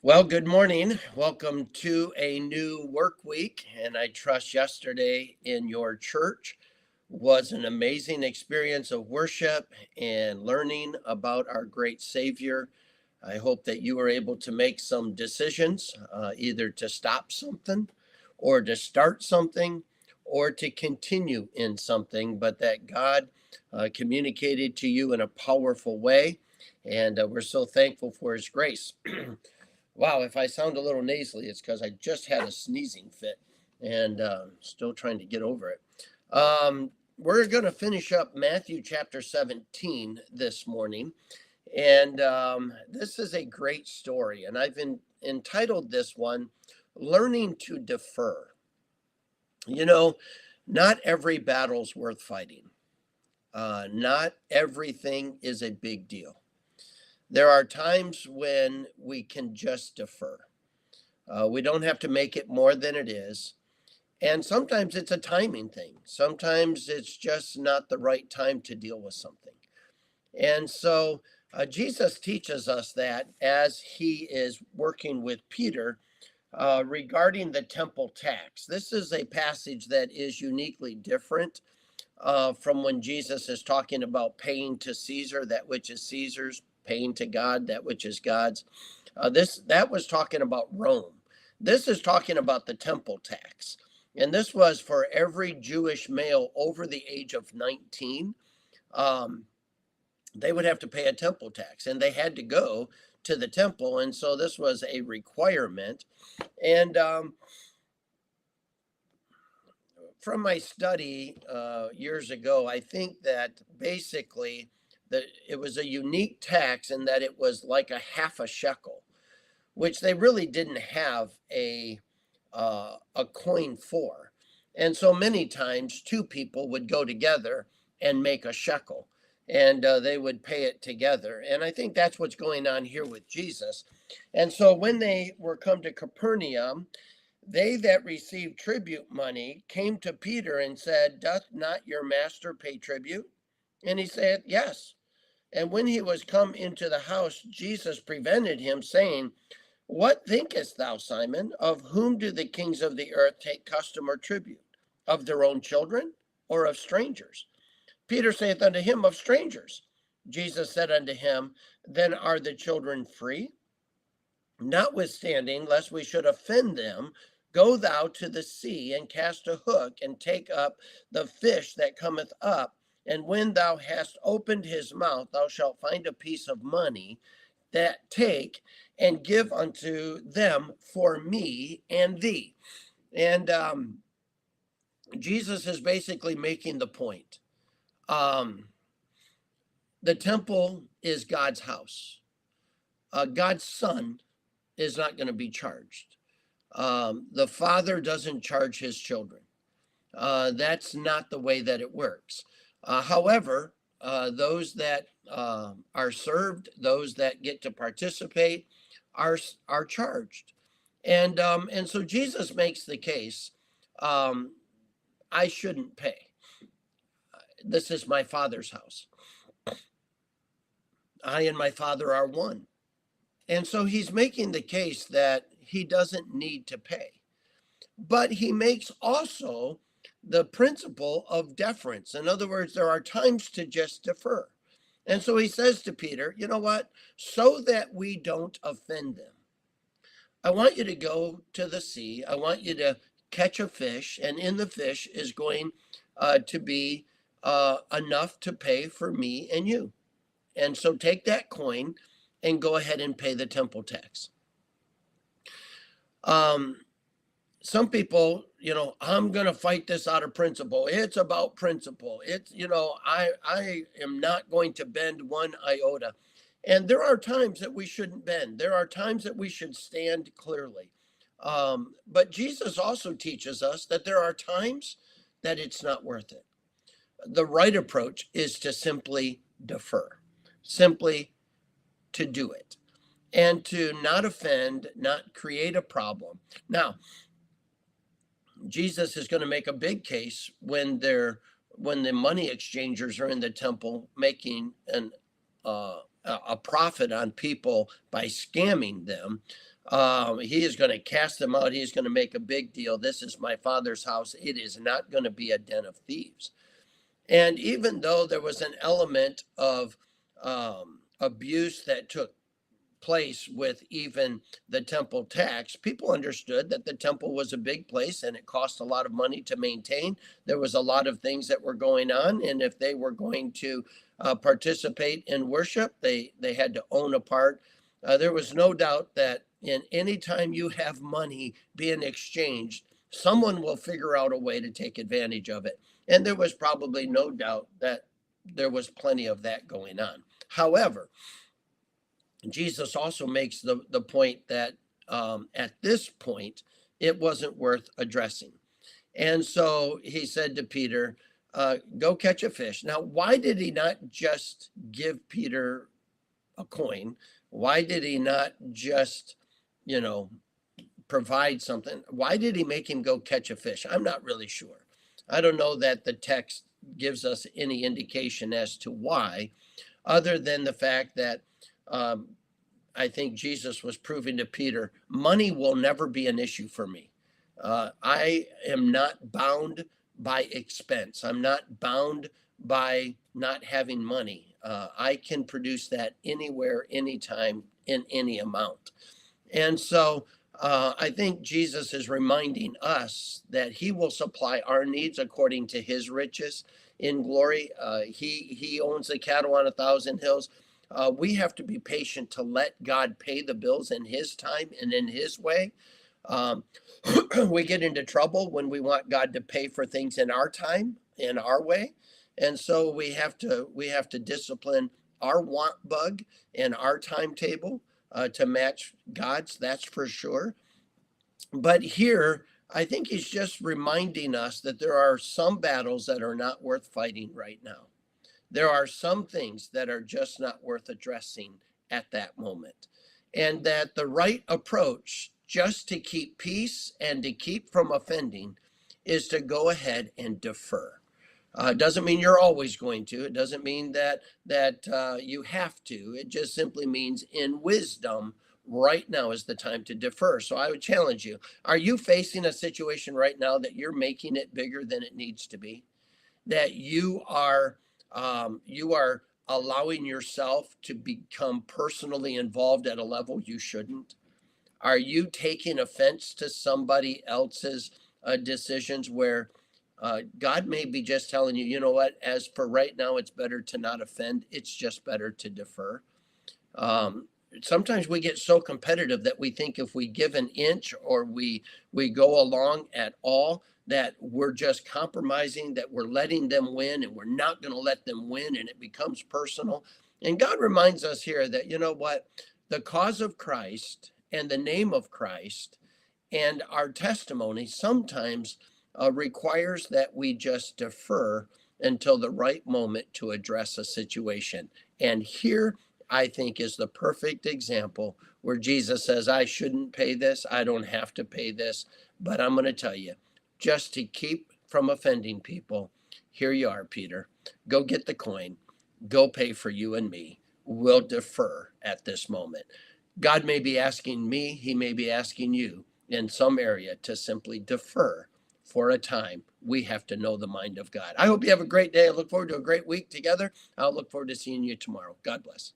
Well, good morning. Welcome to a new work week. And I trust yesterday in your church was an amazing experience of worship and learning about our great Savior. I hope that you were able to make some decisions, either to stop something or to start something or to continue in something, but that God communicated to you in a powerful way. And we're so thankful for His grace. Wow, if I sound a little nasally, it's because I just had a sneezing fit and still trying to get over it. We're going to finish up Matthew chapter 17 this morning. And this is a great story. And I've entitled this one, Learning to Defer. You know, not every battle's worth fighting, not everything is a big deal. There are times when we can just defer. We don't have to make it more than it is. And sometimes it's a timing thing. Sometimes it's just not the right time to deal with something. And so Jesus teaches us that as he is working with Peter regarding the temple tax. This is a passage that is uniquely different from when Jesus is talking about paying to Caesar that which is Caesar's, paying to God that which is God's. That was talking about Rome. This is talking about the temple tax, and this was for every Jewish male over the age of 19. They would have to pay a temple tax, and they had to go to the temple, and so this was a requirement. And from my study years ago, I think that basically that it was a unique tax in that it was like a half a shekel, which they really didn't have a coin for. And so many times two people would go together and make a shekel, and they would pay it together. And I think that's what's going on here with Jesus. And so when they were come to Capernaum, they that received tribute money came to Peter and said, Doth not your master pay tribute? And he said, Yes. And when he was come into the house, Jesus prevented him, saying, What thinkest thou, Simon? Of whom do the kings of the earth take custom or tribute? Of their own children, or of strangers? Peter saith unto him, Of strangers. Jesus said unto him, Then are the children free? Notwithstanding, lest we should offend them, go thou to the sea and cast a hook and take up the fish that cometh up. And when thou hast opened his mouth, thou shalt find a piece of money. That take and give unto them for me and thee. And Jesus is basically making the point. The temple is God's house. God's son is not going to be charged. The father doesn't charge his children. That's not the way that it works. However, those that are served, those that get to participate, are charged, and so Jesus makes the case. I shouldn't pay. This is my Father's house. I and my Father are one. And so he's making the case that he doesn't need to pay. But he makes also the principle of deference. In other words, there are times to just defer. And so he says to Peter, you know what? So that we don't offend them, I want you to go to the sea. I want you to catch a fish, and in the fish is going to be enough to pay for me and you. And so take that coin and go ahead and pay the temple tax. Some people, I'm going to fight this out of principle. It's about principle. It's, I am not going to bend one iota. And there are times that we shouldn't bend. There are times that we should stand clearly. But Jesus also teaches us that there are times that it's not worth it. The right approach is to simply defer, simply to do it, and to not offend, not create a problem. Now, Jesus is going to make a big case when the money exchangers are in the temple making a profit on people by scamming them. He is going to cast them out. He's going to make a big deal. This is my Father's house. It is not going to be a den of thieves. And even though there was an element of abuse that took place with even the temple tax, people understood that the temple was a big place and it cost a lot of money to maintain. There was a lot of things that were going on, and if they were going to participate in worship, they had to own a part. There was no doubt that in any time you have money being exchanged, someone will figure out a way to take advantage of it. And there was probably no doubt that there was plenty of that going on. However, Jesus also makes the point that at this point, it wasn't worth addressing. And so he said to Peter, go catch a fish. Now, why did he not just give Peter a coin? Why did he not just, provide something? Why did he make him go catch a fish? I'm not really sure. I don't know that the text gives us any indication as to why, other than the fact that I think Jesus was proving to Peter, money will never be an issue for me. I am not bound by expense. I'm not bound by not having money. I can produce that anywhere, anytime, in any amount. And so I think Jesus is reminding us that he will supply our needs according to his riches in glory. He owns the cattle on 1,000 hills. We have to be patient to let God pay the bills in his time and in his way. We get into trouble when we want God to pay for things in our time, in our way. And so we have to discipline our want bug and our timetable to match God's, that's for sure. But here, I think he's just reminding us that there are some battles that are not worth fighting right now. There are some things that are just not worth addressing at that moment. And that the right approach, just to keep peace and to keep from offending, is to go ahead and defer. It doesn't mean you're always going to. It doesn't mean that you have to. It just simply means in wisdom, right now is the time to defer. So I would challenge you. Are you facing a situation right now that you're making it bigger than it needs to be? That you are allowing yourself to become personally involved at a level you shouldn't? Are you taking offense to somebody else's decisions where God may be just telling you, you know what, as for right now, it's better to not offend. It's just better to defer. Sometimes we get so competitive that we think if we give an inch or we go along at all, that we're just compromising, that we're letting them win, and we're not going to let them win, and it becomes personal. And God reminds us here that, you know what, the cause of Christ and the name of Christ and our testimony sometimes requires that we just defer until the right moment to address a situation. And here, I think, is the perfect example where Jesus says, I shouldn't pay this. I don't have to pay this. But I'm going to tell you, just to keep from offending people, here you are, Peter. Go get the coin. Go pay for you and me. We'll defer at this moment. God may be asking me, he may be asking you in some area to simply defer for a time. We have to know the mind of God. I hope you have a great day. I look forward to a great week together. I'll look forward to seeing you tomorrow. God bless.